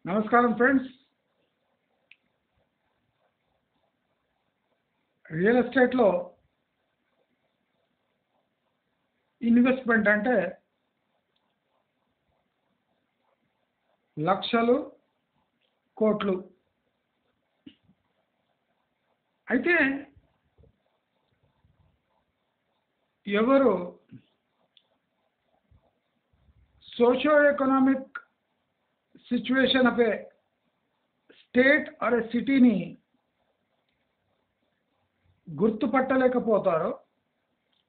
నమస్కారం friends. Real ఎస్టేట్లో investment అంటే లక్షలు కోట్లు. అయితే ఎవరు socio economic situation of a state or a సిటీని గుర్తుపట్టలేకపోతారో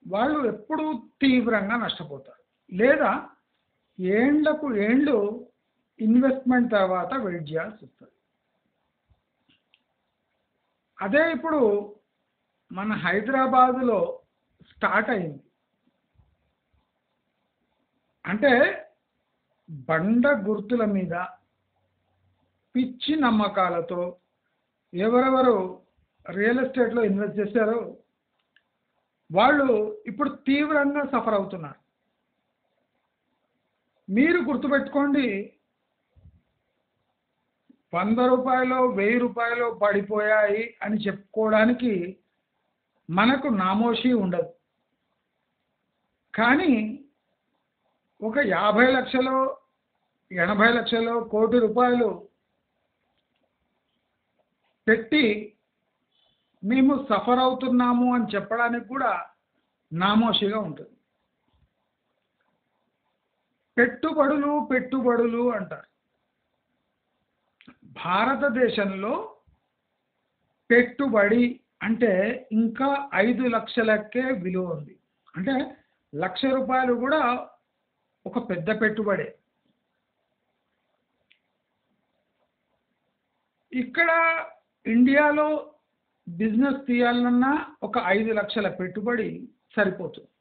వాళ్ళు ఎప్పుడూ తీవ్రంగా నష్టపోతారు, లేదా ఏండ్లకు ఏండ్లు ఇన్వెస్ట్మెంట్ తర్వాత వెయిట్ చేయాల్సి వస్తుంది. అదే ఇప్పుడు మన హైదరాబాదులో స్టార్ట్ అయింది. అంటే బండ గుర్తుల మీద పిచ్చి నమ్మకాలతో ఎవరెవరు రియల్ ఎస్టేట్లో ఇన్వెస్ట్ చేశారో వాళ్ళు ఇప్పుడు తీవ్రంగా సఫర్ అవుతున్నారు. మీరు గుర్తుపెట్టుకోండి, 100 రూపాయలు 1000 రూపాయలు పడిపోయాయి అని చెప్పుకోవడానికి మనకు నామోషి ఉండదు. కానీ ఒక 50 లక్షలు 80 లక్షలు కోటి రూపాయలు పెట్టి మేము సఫర్ అవుతున్నాము అని చెప్పడానికి కూడా నామోషిగా ఉంటుంది. పెట్టుబడులు పెట్టుబడులు అంటారు. భారతదేశంలో పెట్టుబడి అంటే ఇంకా 5 లక్షలకే విలువ ఉంది. అంటే 1,00,000 రూపాయలు కూడా ఒక పెద్ద పెట్టుబడే. ఇక్కడ ఇండియాలో బిజినెస్ తీయాలన్నా ఒక 5 లక్షల పెట్టుబడి సరిపోతుంది.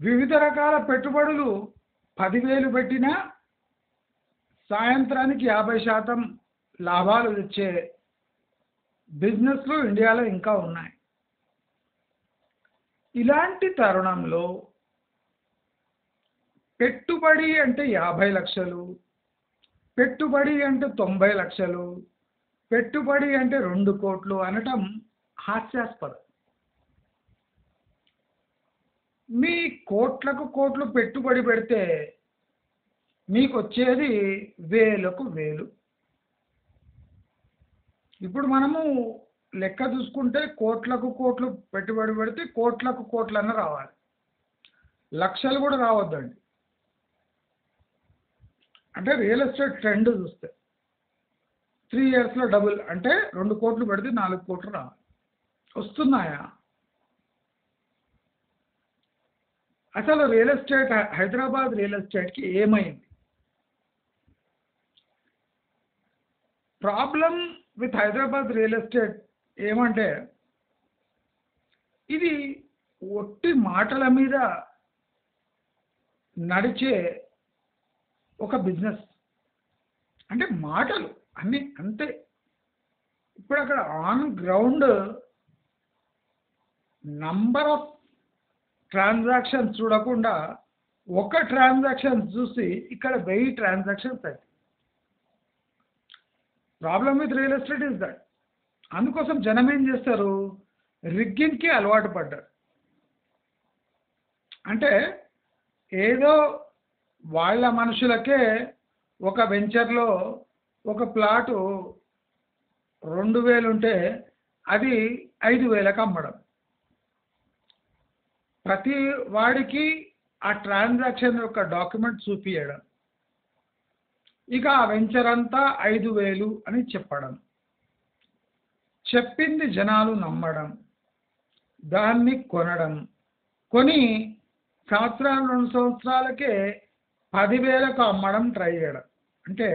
వివిధ రకాల పెట్టుబడులు 10,000 పెట్టినా సాయంత్రానికి 50% లాభాలు తెచ్చే బిజినెస్లు ఇండియాలో ఇంకా ఉన్నాయి. ఇలాంటి తరుణంలో పెట్టుబడి అంటే 50 లక్షలు, పెట్టుబడి అంటే 90 లక్షలు, పెట్టుబడి అంటే 2 కోట్లు అనటం హాస్యాస్పదం. మీ కోట్లకు కోట్లు పెట్టుబడి పెడితే మీకు వచ్చేది వేలకు వేలు. ఇప్పుడు మనము లెక్క చూసుకుంటే కోట్లకు కోట్లు పెట్టుబడి పెడితే కోట్లకు కోట్లన్న రావాలి, లక్షలు కూడా రావద్దండి. అంటే రియల్ ఎస్టేట్ ట్రెండ్ చూస్తే 3 ఇయర్స్లో డబుల్, అంటే 2 కోట్లు పెడితే 4 కోట్లు రావాలి. వస్తున్నాయా? అసలు రియల్ ఎస్టేట్, హైదరాబాద్ రియల్ ఎస్టేట్కి ఏమైంది? Problem with Hyderabad real estate ఏమంటే ఇది ఒట్టి మాటల మీద నడిచే ఒక బిజినెస్. అంటే మాటలు అన్నీ అంతే. ఇప్పుడు అక్కడ on ground number of transactions చూడకుండా ఒక ట్రాన్సాక్షన్ చూసి ఇక్కడ 1000 ట్రాన్సాక్షన్స్ అవుతాయి. Problem with real estate is that. అందుకోసం జనం ఏం చేస్తారు, రిగ్గింగ్కి అలవాటు పడ్డారు. అంటే ఏదో వాళ్ళ మనుషులకే ఒక వెంచర్లో ఒక ప్లాటు 2,000 ఉంటే అది 5,000కి అమ్మడం. ప్రతి వాడికి ఆ ట్రాన్సాక్షన్ యొక్క డాక్యుమెంట్ చూపించడం, ఇక ఆ వెంచర్ అంతా 5,000 అని చెప్పడం, చెప్పింది జనాలు నమ్మడం, దాన్ని కొనడం, కొని సంవత్సరాలు 2 సంవత్సరాలకే 10,000కు అమ్మడం ట్రై చేయడం. అంటే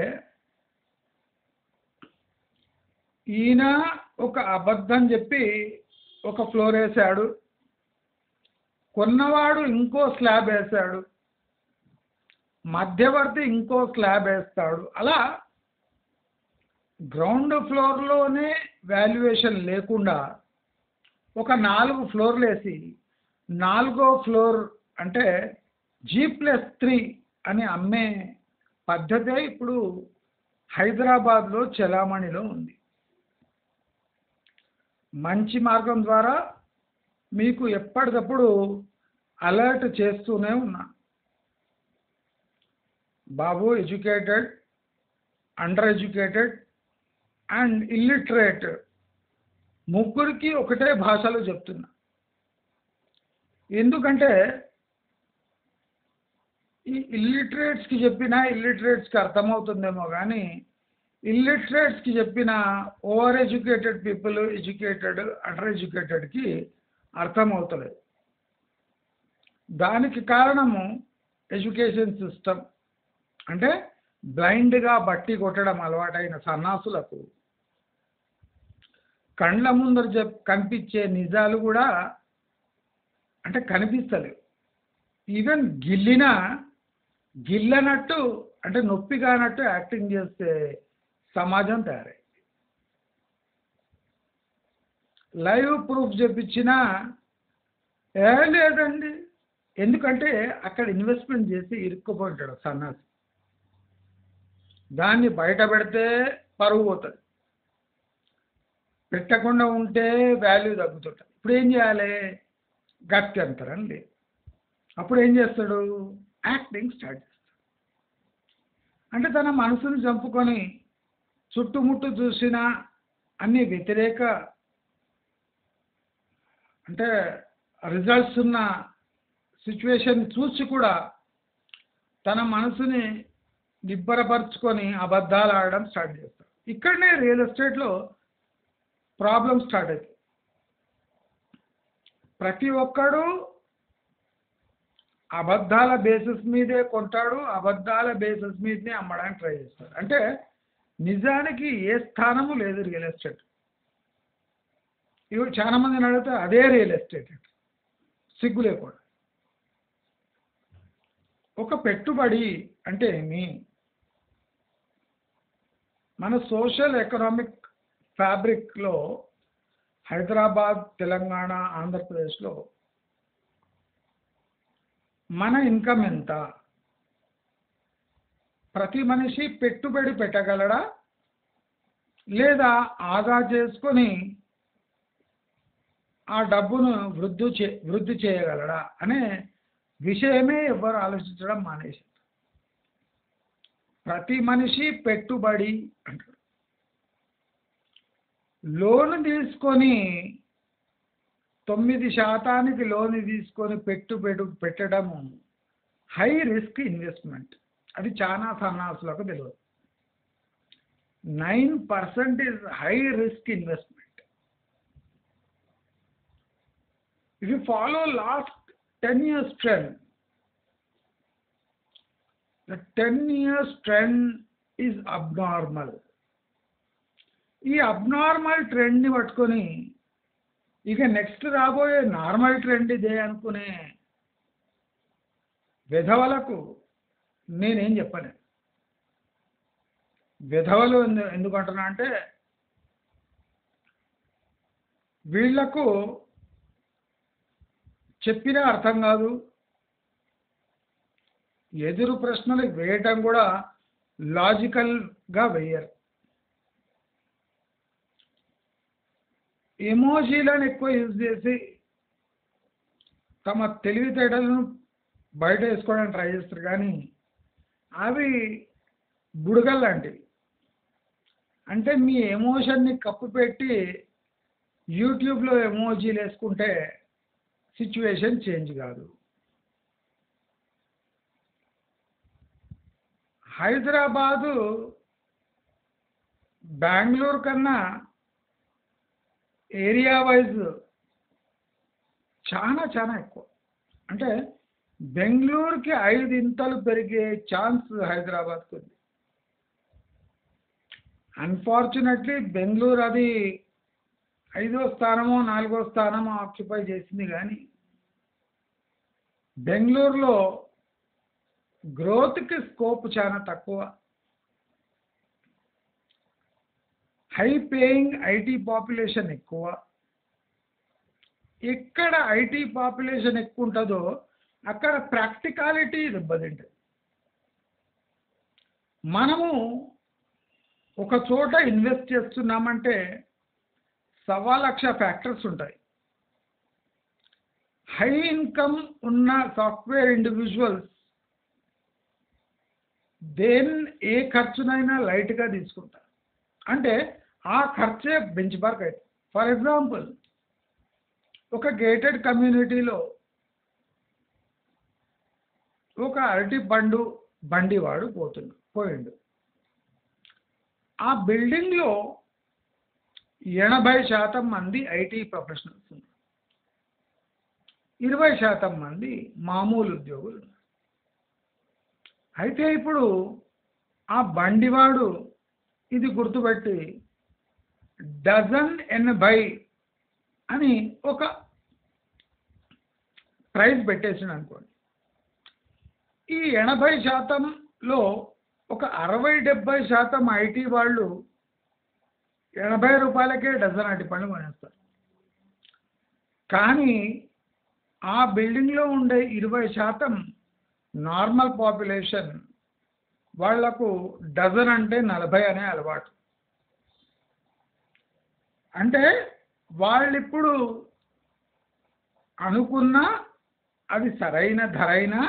ఈయన ఒక అబద్ధం చెప్పి ఒక ఫ్లోర్ వేశాడు, కొన్నవాడు ఇంకో స్లాబ్ వేశాడు, మధ్యవర్తి ఇంకో స్లాబ్ వేస్తాడు. అలా గ్రౌండ్ ఫ్లోర్లోనే వాల్యుయేషన్ లేకుండా ఒక 4 ఫ్లోర్లు వేసి 4వ ఫ్లోర్ అంటే G+3 అని అమ్మే పద్ధతే ఇప్పుడు హైదరాబాద్లో చలామణిలో ఉంది. మంచి మార్గం ద్వారా మీకు ఎప్పటికప్పుడు అలర్ట్ చేస్తూనే ఉన్నా. బాబు educated, under educated and illiterate ముగ్గురికి ఒకటే భాషలో చెప్తున్నా. ఎందుకంటే ఈ ఇల్లిటరేట్స్కి చెప్పినా ఇల్లిటరేట్స్కి అర్థమవుతుందేమో కానీ ఇల్లిటరేట్స్కి చెప్పిన over educated people, educated, under ఎడ్యుకేటెడ్కి అర్థమవుతలేదు. దానికి కారణము ఎడ్యుకేషన్ సిస్టమ్. అంటే బ్లైండ్గా బట్టి కొట్టడం అలవాటైన సన్నాసులకు కండ్ల ముందర కనిపించే నిజాలు కూడా అంటే కనిపిస్తలేవు. ఈవెన్ గిల్లనట్టు అంటే నొప్పి కానట్టు యాక్టింగ్ చేస్తే సమాజం తయారై లైవ్ ప్రూఫ్ చెప్పించినా లేదండి. ఎందుకంటే అక్కడ ఇన్వెస్ట్మెంట్ చేసి ఇరుక్కుపోయింటాడు సన్నాసి. దాన్ని బయట పెడితే పరువు పోతుంది, పెట్టకుండా ఉంటే వాల్యూ తగ్గుతుంటుంది. ఇప్పుడు ఏం చేయాలి? గత్యంతరం లేదు. అప్పుడు ఏం చేస్తాడు? యాక్టింగ్ స్టార్ట్ చేస్తాడు. అంటే తన మనసును చంపుకొని చుట్టుముట్టు చూసిన అన్ని వ్యతిరేక అంటే రిజల్ట్స్ ఉన్న సిచ్యువేషన్ చూసి కూడా తన మనసుని నిబ్బరపరుచుకొని అబద్ధాలు ఆడడం స్టార్ట్ చేస్తాడు. ఇక్కడనే రియల్ ఎస్టేట్లో ప్రాబ్లం స్టార్ట్ అవుతుంది. ప్రతి ఒక్కడు అబద్ధాల బేసిస్ మీదే కొంటాడు, అబద్ధాల బేసిస్ మీదనే అమ్మడానికి ట్రై చేస్తాడు. అంటే నిజానికి ఏ స్థానము లేదు రియల్ ఎస్టేట్. ఇవి చాలా మందిని అడిగితే అదే రియల్ ఎస్టేట్ సిగ్గు లేకుండా. ఒక పెట్టుబడి అంటే ఏమి? మన సోషల్ ఎకనామిక్ ఫ్యాబ్రిక్లో హైదరాబాద్, తెలంగాణ, ఆంధ్రప్రదేశ్లో మన ఇన్కమ్ ఎంత? ప్రతి మనిషి పెట్టుబడి పెట్టగలడా లేదా ఆదా చేసుకొని ఆ డబ్బును వృద్ధి చేయగలడా అనే విషయమే ఎవరు ఆలోచించడం మానేశారు. ప్రతి మనిషి పెట్టుబడి అంటారు. లోన్ తీసుకొని 9% లోన్ తీసుకొని పెట్టడము హై రిస్క్ ఇన్వెస్ట్మెంట్. అది చాలా సన్నాసులకు తెలియదు. 9% is high risk investment. If you follow last 10 years trend, the 10 years trend is abnormal. ఈ అబ్నార్మల్ ట్రెండ్ని పట్టుకొని ఇక నెక్స్ట్ రాబోయే నార్మల్ ట్రెండ్ ఇదే అనుకునే విధవలకు నేనేం చెప్పలేను. విధవలు ఎందుకంటున్నా అంటే వీళ్లకు చెప్పినా అర్థం కాదు, ఎదురు ప్రశ్నలు వేయటం కూడా లాజికల్గా వేయరు. ఎమోజీలను ఎక్కువ యూజ్ చేసి తమ తెలివితేటలను బయట వేసుకోవడానికి ట్రై చేస్తారు. కానీ అవి బుడగలు లాంటివి. అంటే మీ ఎమోషన్ని కప్పుపెట్టి యూట్యూబ్లో ఎమోజీలు వేసుకుంటే సిచ్యువేషన్ చేంజ్ కాదు. హైదరాబాదు బెంగళూరు కన్నా ఏరియా వైజ్ చాలా ఎక్కువ. అంటే బెంగళూరుకి 5 ఇంతలు పెరిగే ఛాన్స్ హైదరాబాద్కు ఉంది. అన్ఫార్చునేట్లీ బెంగళూరు అది 5వ స్థానమో 4వ స్థానమో ఆక్యుపై చేసింది. కానీ బెంగళూరులో గ్రోత్కి స్కోప్ చాలా తక్కువ. హై పేయింగ్ ఐటీ పాపులేషన్ ఎక్కువ. ఎక్కడ ఐటీ పాపులేషన్ ఎక్కువ ఉంటుందో అక్కడ ప్రాక్టికాలిటీ దెబ్బతింటుంది. మనము ఒక చోట ఇన్వెస్ట్ చేస్తున్నామంటే 1,15,000 ఫ్యాక్టర్స్ ఉంటాయి. హై ఇన్కమ్ ఉన్న సాఫ్ట్వేర్ ఇండివిజువల్స్ ఏ ఖర్చునైనా లైట్గా తీసుకుంటారు. అంటే ఆ ఖర్చే బెంచ్ మార్క్ అయితే. ఫర్ ఎగ్జాంపుల్, ఒక గేటెడ్ కమ్యూనిటీలో ఒక అరటి బండివాడు పోయిండు. ఆ బిల్డింగ్లో 80% మంది ఐటీ ప్రొఫెషనల్స్ ఉన్నారు, 20% మంది మామూలు ఉద్యోగులు ఉన్నారు. అయితే ఇప్పుడు ఆ బండివాడు ఇది గుర్తుపెట్టి డజన్ 80 అని ఒక ప్రైజ్ పెట్టేసాడు అనుకోండి. ఈ 80%లో ఒక 60-70% ఐటీ వాళ్ళు 80 రూపాయలకే డజన్ అరటిపండ్లు కొనేస్తారు. కానీ ఆ బిల్డింగ్లో ఉండే 20% నార్మల్ పాపులేషన్ వాళ్లకు డజన్ అంటే 40 అనే అలవాటు. అంటే వాళ్ళిప్పుడు అనుకున్నా అది సరైన ధరైనా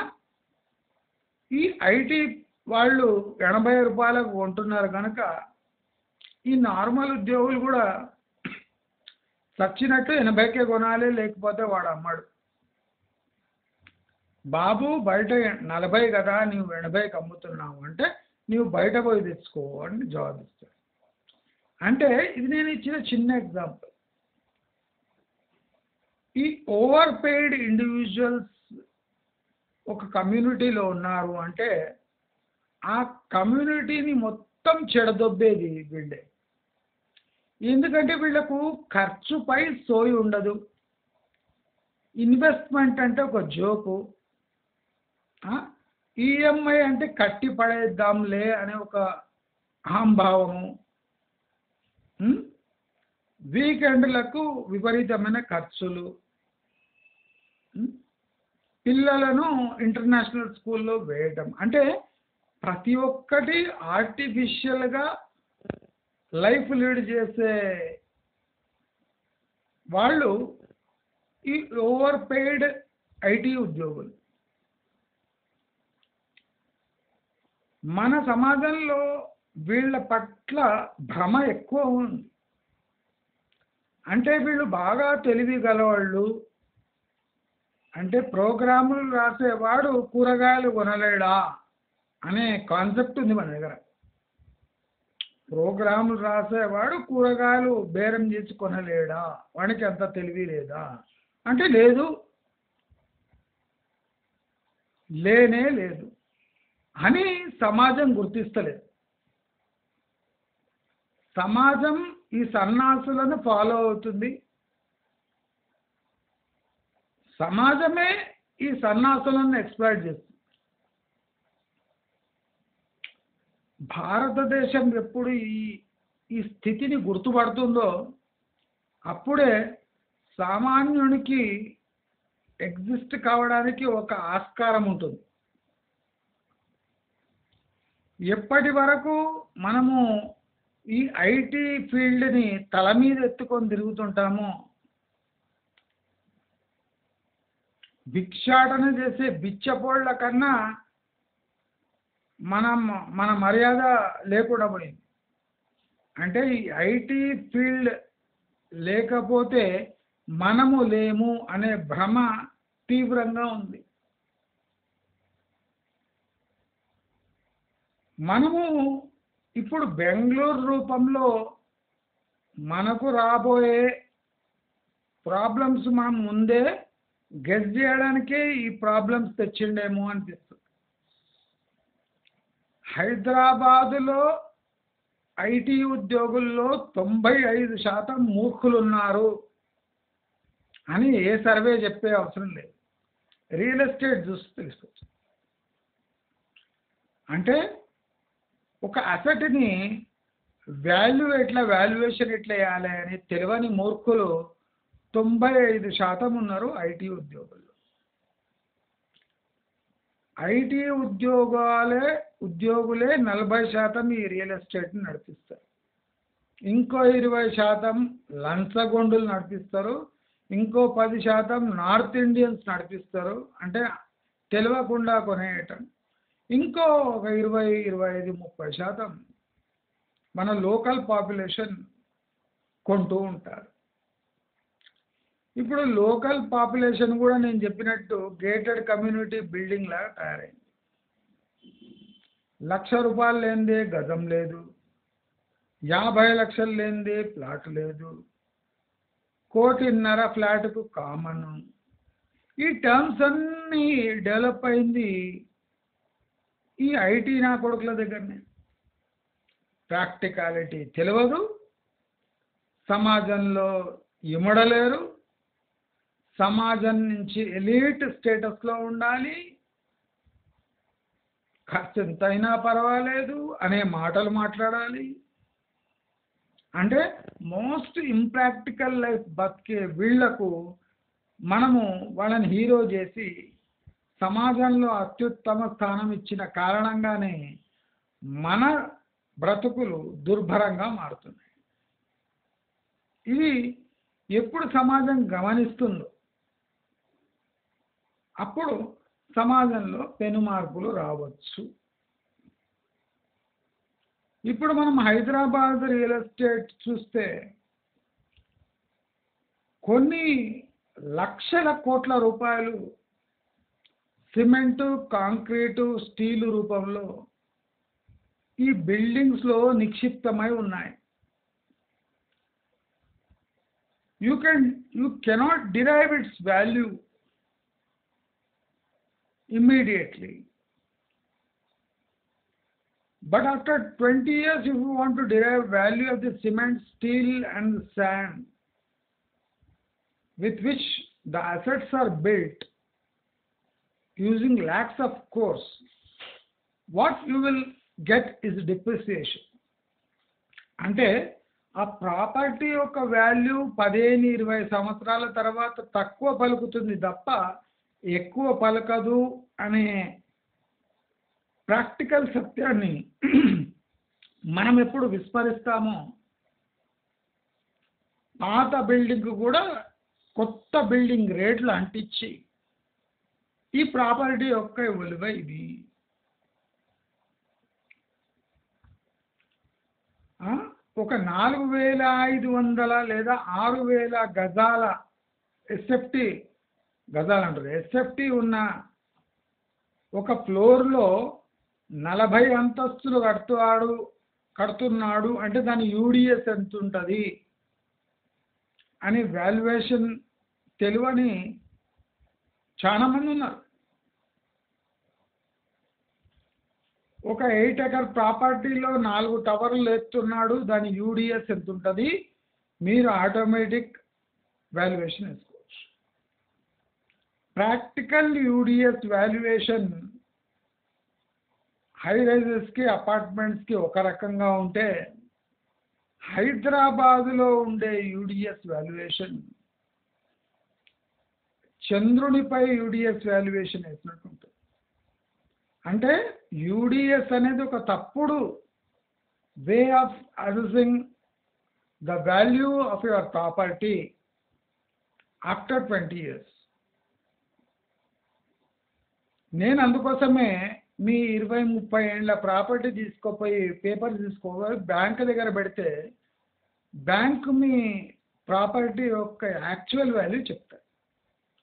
ఈ ఐటీ వాళ్ళు 80 రూపాయలకు కొంటున్నారు కనుక ఈ నార్మల్ ఉద్యోగులు కూడా చచ్చినట్టు 80కే కొనాలి, లేకపోతే వాడు అమ్మడు. బాబు బయట 40 కదా, నీవు 80కి అమ్ముతున్నావు అంటే నీవు బయట పోయి తెచ్చుకో అని జవాబు ఇస్తాడు. అంటే ఇది నేను ఇచ్చిన చిన్న ఎగ్జాంపుల్. ఈ ఓవర్ పెయిడ్ ఇండివిజువల్స్ ఒక కమ్యూనిటీలో ఉన్నారు అంటే ఆ కమ్యూనిటీని మొత్తం చెడదొబ్బేది వీళ్ళే. ఎందుకంటే వీళ్ళకు ఖర్చుపై సోయి ఉండదు. ఇన్వెస్ట్మెంట్ అంటే ఒక జోకు, ఈఎంఐ అంటే కట్టి పడేద్దాంలే అనే ఒక అహంభావము, వీకెండ్లకు విపరీతమైన ఖర్చులు, పిల్లలను ఇంటర్నేషనల్ స్కూల్లో వేయటం, అంటే ప్రతి ఒక్కటి ఆర్టిఫిషియల్గా లైఫ్ లీడ్ చేసే వాళ్ళు ఈ ఓవర్ పెయిడ్ ఐటీ ఉద్యోగులు. మన సమాజంలో వీళ్ళ పట్ల భ్రమ ఎక్కువ ఉంది. అంటే వీళ్ళు బాగా తెలివి గలవాళ్ళు, అంటే ప్రోగ్రాములు రాసేవాడు కూరగాయలు కొనలేడా అనే కాన్సెప్ట్ ఉంది మన దగ్గర. ప్రోగ్రాములు రాసేవాడు కూరగాయలు బేరం చేసి కొనలేడా, వాడికి అంత తెలివి లేదా అంటే లేదు, లేనే లేదు అని సమాజం గుర్తిస్తలేదు. సమాజం ఈ సన్నాసులను ఫాలో అవుతుంది. సమాజమే ఈ సన్నాసులను ఎక్స్‌ప్లాయిట్ చేస్తుంది. భారతదేశం ఎప్పుడు ఈ స్థితిని గుర్తుపడుతుందో అప్పుడే సామాన్యునికి ఎగ్జిస్ట్ కావడానికి ఒక ఆస్కారం ఉంటుంది. ఎప్పటి వరకు మనము ఈ ఐటీ ఫీల్డ్ని తల మీద ఎత్తుకొని తిరుగుతుంటామో, భిక్షాటన చేసే బిచ్చపోళ్ల కన్నా మన మర్యాద లేకుండా పోయింది. అంటే ఈ ఐటీ ఫీల్డ్ లేకపోతే మనము లేము అనే భ్రమ తీవ్రంగా ఉంది. మనము ఇప్పుడు బెంగళూరు రూపంలో మనకు రాబోయే ప్రాబ్లమ్స్ మనం ముందే గెస్ చేయడానికే ఈ ప్రాబ్లమ్స్ తెచ్చిండేమో అనిపిస్తుంది. హైదరాబాదులో ఐటీ ఉద్యోగుల్లో 95% మూర్ఖులు ఉన్నారు అని ఏ సర్వే చెప్పే అవసరం లేదు. రియల్ ఎస్టేట్ చూసి తెలుసుకోవచ్చు. అంటే ఒక అసెట్ని వాల్యుయేషన్ ఎట్లా వేయాలి అని తెలియని మూర్ఖులు 95% ఉన్నారు ఐటీ ఉద్యోగుల్లో. ఐటీ ఉద్యోగులే 40% ఈ రియల్ ఎస్టేట్ని నడిపిస్తారు. ఇంకో 20% లంచగొండులు నడిపిస్తారు. ఇంకో 10% నార్త్ ఇండియన్స్ నడిపిస్తారు, అంటే తెలియకుండా కొనేయటం. ఇంకో ఒక 20, 25, 30% మన లోకల్ పాపులేషన్ కొంటూ ఉంటారు. ఇప్పుడు లోకల్ పాపులేషన్ కూడా నేను చెప్పినట్టు గేటెడ్ కమ్యూనిటీ బిల్డింగ్ లాగా తయారైంది. ₹1,00,000 లేనిదే గజం లేదు, 50 లక్షలు లేనిదే ప్లాట్ లేదు, 1,50,00,000 ఫ్లాట్కు కామన్. ఈ టర్మ్స్ అన్నీ డెవలప్ అయింది ఈ ఐటీ నా కొడుకుల దగ్గరనే. ప్రాక్టికాలిటీ తెలియదు, సమాజంలో ఇమడలేరు, సమాజం నుంచి ఎలీట్ స్టేటస్లో ఉండాలి, ఖర్చు ఎంతైనా పర్వాలేదు అనే మాటలు మాట్లాడాలి. అంటే మోస్ట్ ఇంప్రాక్టికల్ లైఫ్ బతికే వీళ్లకు మనము వాళ్ళని హీరో చేసి సమాజంలో అత్యుత్తమ స్థానం ఇచ్చిన కారణంగానే మన బ్రతుకులు దుర్భరంగా మారుతున్నాయి. ఇది ఎప్పుడు సమాజం గమనిస్తుందో అప్పుడు సమాజంలో పెను మార్పులు రావచ్చు. ఇప్పుడు మనం హైదరాబాద్ రియల్ ఎస్టేట్ చూస్తే కొన్ని లక్షల కోట్ల రూపాయలు సిమెంటు, కాంక్రీటు, స్టీలు రూపంలో ఈ బిల్డింగ్స్లో నిక్షిప్తమై ఉన్నాయి. you cannot derive its value immediately, but after 20 years if you want to derive value of the cement, steel and sand with which the assets are built using lakhs of crores, what you will get is depreciation. అంటే ఆ property యొక్క value 15-20 సంవత్సరాల తర్వాత తక్కువ పలుకుతుంది తప్ప ఎక్కువ పలకదు అనే ప్రాక్టికల్ సత్యాన్ని మనం ఎప్పుడు విస్మరిస్తామో పాత బిల్డింగ్ కూడా కొత్త బిల్డింగ్ రేట్లు అంటించి ఈ ప్రాపర్టీ యొక్క విలువ ఇది. ఒక 4,500 లేదా 6,000 గజాల ఎస్ఎఫ్టీ ఉన్న ఒక ఫ్లోర్లో 40 అంతస్తులు కడుతున్నాడు అంటే దాని యూడిఎస్ ఎంత ఉంటుంది అని వాల్యుయేషన్ తెలియని చాలామంది ఉన్నారు. ఒక 8 ఎకర్ ప్రాపర్టీలో 4 టవర్లు ఎత్తున్నాడు, దాని యూడిఎస్ ఎంత ఉంటుంది, మీరు ఆటోమేటిక్ వాల్యుయేషన్ వేసుకోవచ్చు. ప్రాక్టికల్ యూడిఎస్ వాల్యుయేషన్ హై రైజెస్కి, అపార్ట్మెంట్స్కి ఒక రకంగా ఉంటే హైదరాబాదులో ఉండే యూడిఎస్ వాల్యుయేషన్ చంద్రునిపై యూడిఎస్ వాల్యుయేషన్ వేసినట్టు ఉంటుంది. అంటే యూడిఎస్ అనేది ఒక తప్పుడు way of assessing the value of your property after 20 years. నేను అందుకోసమే మీ 20-30 ఏళ్ళ ప్రాపర్టీ తీసుకోపోయి పేపర్ తీసుకోపోయి బ్యాంక్ దగ్గర పెడితే బ్యాంకు మీ ప్రాపర్టీ యొక్క యాక్చువల్ వాల్యూ చెప్తారు,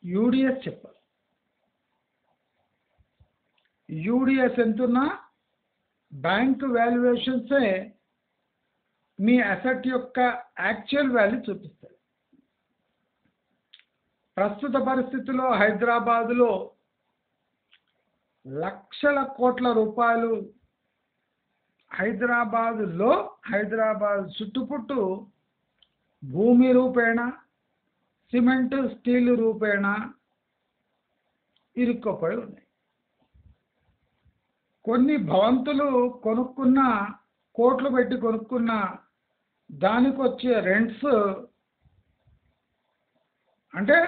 యూడిఎస్ చెప్పారు. యూడిఎస్ ఎంతున్నా బ్యాంక్ వాల్యుయేషన్సే మీ అసెట్ యొక్క యాక్చువల్ వాల్యూ చూపిస్తాయి. ప్రస్తుత పరిస్థితుల్లో హైదరాబాదులో లక్షల కోట్ల రూపాయలు హైదరాబాద్ చుట్టుపుట్టు భూమి రూపేణ, సిమెంట్, స్టీల్ రూపేణ ఇరుక్కుపోయి ఉన్నాయి. కొన్ని భవంతులు కొనుక్కున్న, కోట్లు పెట్టి కొనుక్కున్న దానికి వచ్చే రెంట్స్ అంటే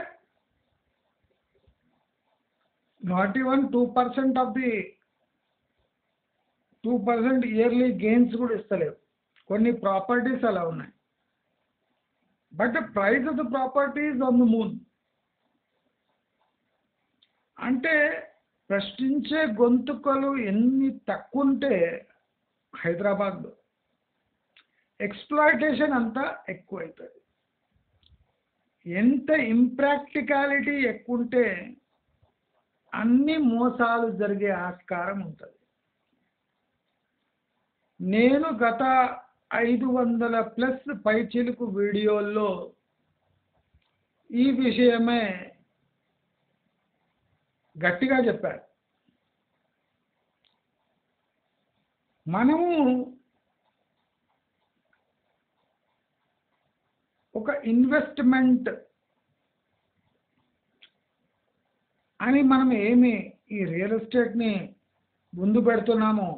not even 2% of the 2% yearly gains కూడా ఇస్తలేవు. కొన్ని ప్రాపర్టీస్ అలా ఉన్నాయి. But the price of the property is on the moon. అంటే ప్రశ్నించే గొంతుకలు ఎన్ని తక్కువ ఉంటే హైదరాబాద్లో ఎక్స్‌ప్లాయిటేషన్ అంతా ఎక్కువైతది. ఎంత ఇంప్రాక్టికాలిటీ ఎక్కువుంటే అన్ని మోసాలు జరిగే ఆస్కారం ఉంటుంది. నేను గత 500+ పైచిలుకు వీడియోల్లో ఈ విషయమే గట్టిగా చెప్పారు. మనము ఒక ఇన్వెస్ట్మెంట్ అని మనం ఏమి ఈ రియల్ ఎస్టేట్ని ముందు పెడుతున్నామో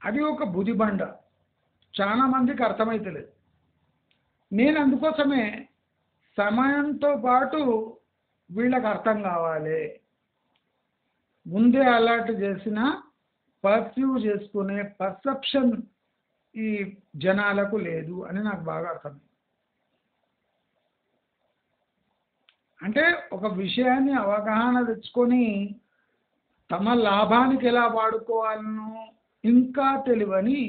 అది ఒక బుదిబండ. చాలా మందికి అర్థమైతలేదు. నేను అందుకోసమే సమయంతో పాటు వీళ్ళకి అర్థం కావాలి. ముందే అలర్ట్ చేసిన పర్సీవ్ చేసుకునే పర్సెప్షన్ ఈ జనాలకు లేదు అని నాకు బాగా అర్థమైంది. అంటే ఒక విషయాన్ని అవగాహన తెచ్చుకొని తమ లాభానికి ఎలా వాడుకోవాలనో ఇంకా తెలియని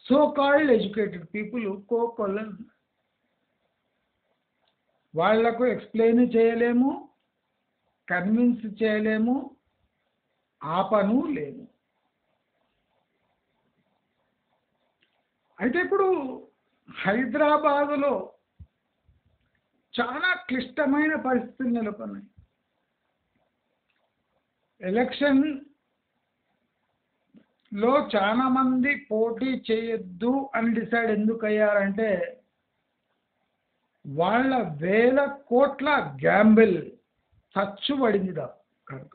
సో కాల్డ్ ఎడ్యుకేటెడ్ పీపుల్ కోకొల్లలు. వాళ్లకు ఎక్స్ప్లెయిన్ చేయలేము, కన్విన్స్ చేయలేము, ఆపను లేము. అయితే ఇప్పుడు హైదరాబాదులో చాలా క్లిష్టమైన పరిస్థితులు నెలకొన్నాయి. ఎలక్షన్లో చాలా మంది పోటీ చేయొద్దు అని డిసైడ్ ఎందుకు అయ్యారంటే వాళ్ళ వేల కోట్ల గ్యాంబిల్ చచ్చుబడింది కనుక.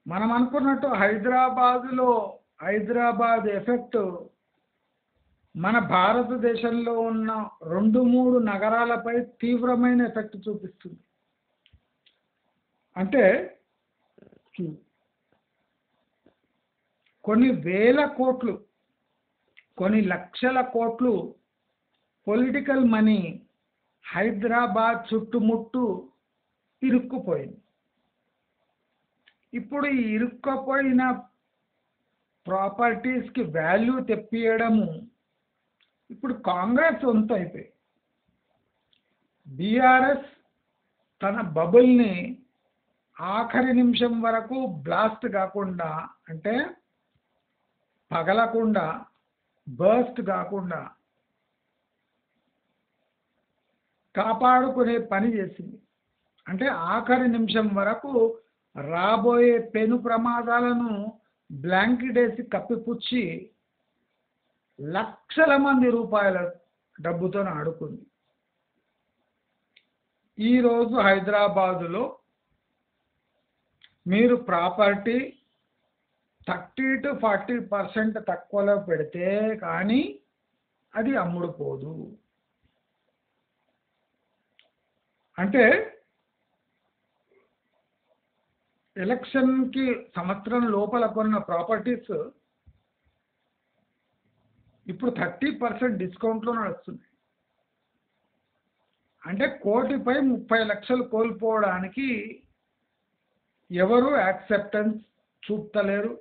మనం అనుకున్నట్టు హైదరాబాద్ ఎఫెక్ట్ మన భారతదేశంలో ఉన్న 2-3 నగరాలపై తీవ్రమైన ఎఫెక్ట్ చూపిస్తుంది. అంటే కొన్ని వేల కోట్లు, కొన్ని లక్షల కోట్లు పొలిటికల్ మనీ హైదరాబాద్ చుట్టుముట్టు ఇరుక్కుపోయింది. ఇప్పుడు ఈ ఇరుక్కుపోయిన ప్రాపర్టీస్కి వాల్యూ తెప్పియడము ఇప్పుడు కాంగ్రెస్ వంత అయిపోయి బీఆర్ఎస్ తన బబుల్ని ఆఖరి నిమిషం వరకు బ్లాస్ట్ కాకుండా, అంటే పగలకుండా, బర్స్ట్ కాకుండా కాపాడుకునే పని చేసింది. అంటే ఆఖరి నిమిషం వరకు రాబోయే పెను ప్రమాదాలను బ్లాంకెట్ వేసి కప్పిపుచ్చి లక్షల మంది రూపాయల డబ్బుతో ఆడుకుంది. ఈరోజు హైదరాబాదులో మీరు ప్రాపర్టీ 30 to 40% తక్కువలో పెడితే కానీ అది అమ్ముడుపోదు. అంటే ఎలక్షన్కి సంవత్సరం లోపల కొన్న ప్రాపర్టీస్ ఇప్పుడు 30% డిస్కౌంట్లో నడుస్తుంది. అంటే కోటిపై 30 లక్షలు కోల్పోవడానికి ఎవరు యాక్సెప్టెన్స్ చూపుతలేరు.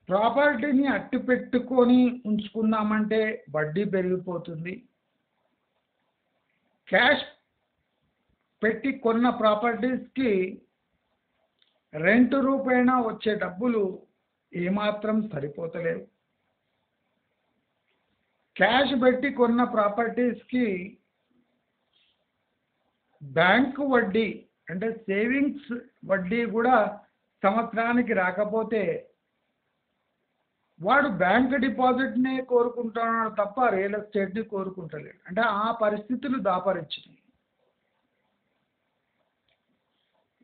ప్రాపర్టీని అట్టి పెట్టుకొని ఉంచుకుందామంటే వడ్డీ పెరిగిపోతుంది. క్యాష్ పెట్టి కొన్న ప్రాపర్టీస్కి రెంట్ రూపేణా వచ్చే డబ్బులు ఏమాత్రం సరిపోతలేవు. క్యాష్ పెట్టి కొన్న ప్రాపర్టీస్కి బ్యాంకు వడ్డీ అంటే సేవింగ్స్ వడ్డీ కూడా సంవత్సరానికి రాకపోతే వాడు బ్యాంక్ డిపాజిట్నే కోరుకుంటున్నాడు తప్ప రియల్ ఎస్టేట్ని కోరుకుంటలేడు. అంటే ఆ పరిస్థితులు దాపరించినాయి.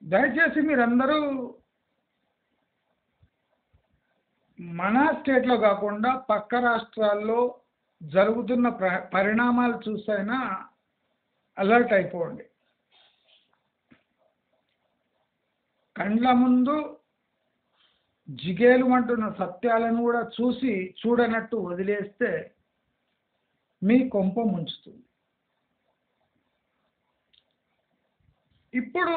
దయచేసి మీరందరూ మన స్టేట్లో కాకుండా పక్క రాష్ట్రాల్లో జరుగుతున్న పరిణామాలు చూసైనా అలర్ట్ అయిపోండి. కండ్ల ముందు జిగేలు అంటున్న సత్యాలను కూడా చూసి చూడనట్టు వదిలేస్తే మీ కొంప ముంచుతుంది. ఇప్పుడు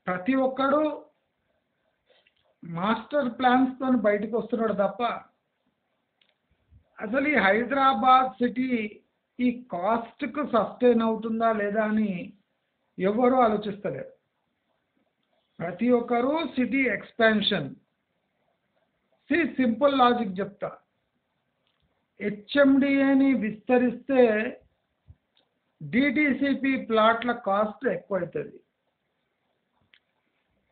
ప్రతి ఒక్కడు మాస్టర్ ప్లాన్స్తో బయటకు వస్తున్నాడు తప్ప అసలు ఈ హైదరాబాద్ సిటీ ఈ కాస్ట్కు సస్టైన్ అవుతుందా లేదా అని ఎవరూ ఆలోచిస్తలేరు. ప్రతి ఒక్కరూ సిటీ ఎక్స్పాన్షన్. సింపుల్ లాజిక్ చెప్తా, హెచ్ఎండిఏని విస్తరిస్తే డిటిసిపి ప్లాట్ల కాస్ట్ ఎక్కువవుతుంది.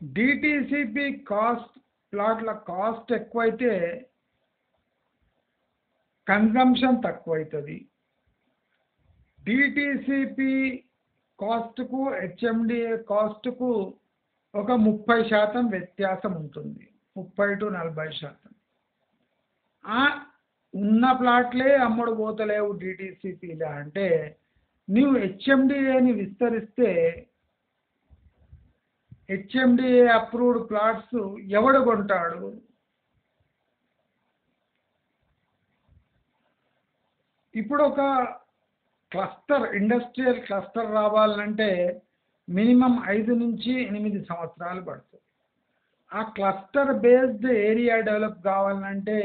డిటిసిపి ప్లాట్ల కాస్ట్ ఎక్కువైతే కన్జంప్షన్ తక్కువవుతుంది. డిటిసిపి కాస్ట్కు హెచ్ఎండిఏ కాస్ట్కు ఒక 30% వ్యత్యాసం ఉంటుంది, 30 to 40%. ఉన్న ప్లాట్లే అమ్ముడు పోతలేవు డిటిసిపిలా అంటే నువ్వు హెచ్ఎండిఏని విస్తరిస్తే హెచ్ఎండిఏ అప్రూవ్డ్ ప్లాట్స్ ఎవడు కొంటాడు? ఇప్పుడు ఒక క్లస్టర్, ఇండస్ట్రియల్ క్లస్టర్ రావాలంటే మినిమం 5 నుంచి 8 సంవత్సరాలు పడుతుంది. ఆ క్లస్టర్ బేస్డ్ ఏరియా డెవలప్ కావాలంటే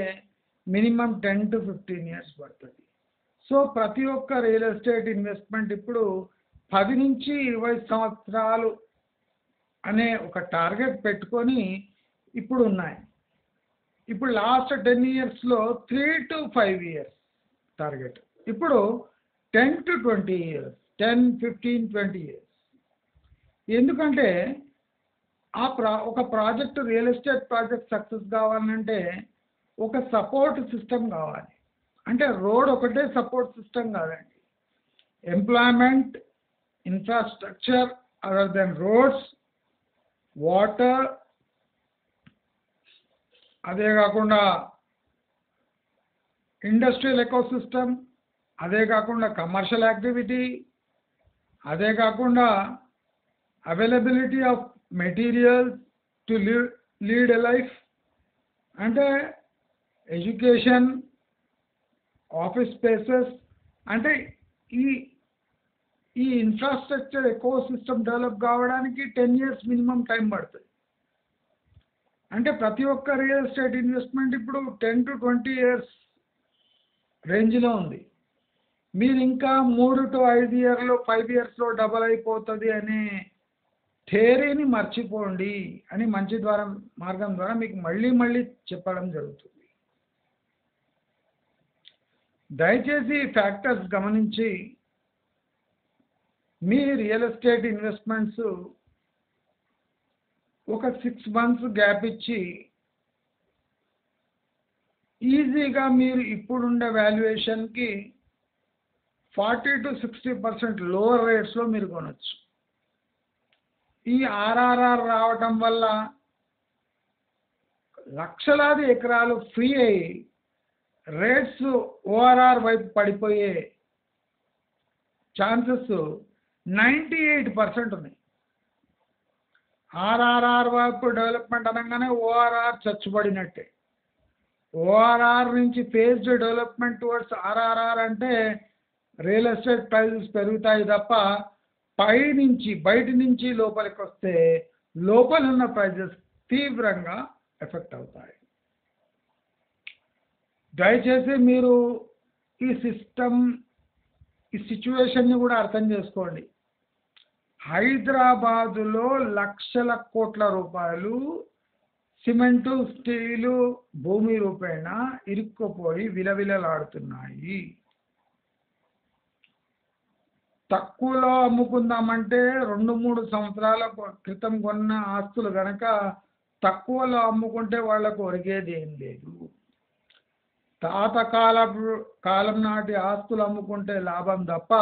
మినిమం 10 to 15 years పడుతుంది. సో ప్రతి ఒక్క రియల్ ఎస్టేట్ ఇన్వెస్ట్మెంట్ ఇప్పుడు 10 నుంచి 20 సంవత్సరాలు అనే ఒక టార్గెట్ పెట్టుకొని ఇప్పుడు ఉన్నాయి. ఇప్పుడు లాస్ట్ 10 yearsలో 3 to 5 years టార్గెట్, ఇప్పుడు 10 to 20 years, 10, 15, 20 years. ఎందుకంటే ఒక project, real estate project success కావాలంటే ఒక సపోర్ట్ సిస్టమ్ కావాలి. అంటే రోడ్ ఒకటే సపోర్ట్ సిస్టమ్ కాదండి, employment, infrastructure other than roads, water, అదే కాకుండా ఇండస్ట్రియల్ ఎకోసిస్టమ్, అదే కాకుండా కమర్షియల్ యాక్టివిటీ, అదే కాకుండా availability of materials to lead a life, అంటే ఎడ్యుకేషన్, ఆఫీస్ స్పేసెస్. అంటే ఈ ఇన్ఫ్రాస్ట్రక్చర్ ఎకో సిస్టమ్ డెవలప్ కావడానికి 10 years మినిమం టైం పడుతుంది. అంటే ప్రతి ఒక్క రియల్ ఎస్టేట్ ఇన్వెస్ట్మెంట్ ఇప్పుడు 10 to 20 years రేంజ్లో ఉంది. మీరు ఇంకా 3 to 5 yearsలో 5 yearsలో డబల్ అయిపోతుంది అనే థియరీని మర్చిపోండి అని మంచి మార్గం ద్వారా మీకు మళ్ళీ చెప్పడం జరుగుతుంది. దయచేసి ఫ్యాక్టర్స్ గమనించి మీ రియల్ ఎస్టేట్ ఇన్వెస్ట్మెంట్స్ ఒక 6 months గ్యాప్ ఇచ్చి ఈజీగా మీరు ఇప్పుడుండే వాల్యుయేషన్కి 40 to 60% లోవర్ రేట్స్లో మీరు కొనవచ్చు. ఈ ఆర్ఆర్ఆర్ రావటం వల్ల లక్షలాది ఎకరాలు ఫ్రీ అయ్యి రేట్స్ ఓఆర్ఆర్ వైపు పడిపోయే ఛాన్సెస్ 98% ఉన్నాయి. ఆర్ఆర్ఆర్ వైపు డెవలప్మెంట్ అనగానే ఓఆర్ఆర్ చచ్చుబడినట్టే. ఓఆర్ఆర్ నుంచి ఫేజ్డ్ డెవలప్మెంట్ టువర్డ్స్ ఆర్ఆర్ఆర్ అంటే రియల్ ఎస్టేట్ ప్రైజెస్ పెరుగుతాయి తప్ప బయట నుంచి లోపలికి వస్తే లోపల ఉన్న ప్రైజెస్ తీవ్రంగా ఎఫెక్ట్ అవుతాయి. దయచేసి మీరు ఈ సిచ్యువేషన్ని కూడా అర్థం చేసుకోండి. హైదరాబాదులో లక్షల కోట్ల రూపాయలు సిమెంటు, స్టీలు, భూమి రూపేణ ఇరుక్కుపోయి విలవిలలాడుతున్నాయి. తక్కువలో అమ్ముకుందామంటే 2-3 సంవత్సరాల క్రితం కొన్న ఆస్తులు కనుక తక్కువలో అమ్ముకుంటే వాళ్ళకు ఒరిగేది ఏం లేదు. కాలం నాటి ఆస్తులు అమ్ముకుంటే లాభం తప్ప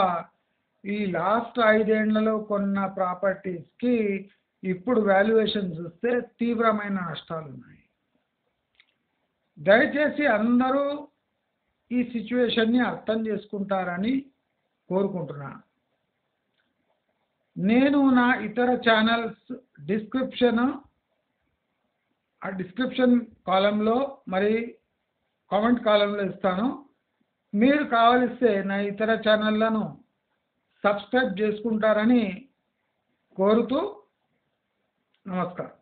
ఈ లాస్ట్ 5 ఏళ్లలో కొన్న ప్రాపర్టీస్కి ఇప్పుడు వాల్యుయేషన్ చూస్తే తీవ్రమైన నష్టాలు ఉన్నాయి. దయచేసి అందరూ ఈ సిచ్యువేషన్ని అర్థం చేసుకుంటారని కోరుకుంటున్నాను. నేను నా ఇతర ఛానల్స్ డిస్క్రిప్షన్ కాలంలో మరి కామెంట్ కాలంలో ఇస్తాను. మీరు కావలిస్తే నా ఇతర ఛానళ్లను సబ్స్క్రైబ్ చేసుకుంటారని కోరుతూ నమస్కారం.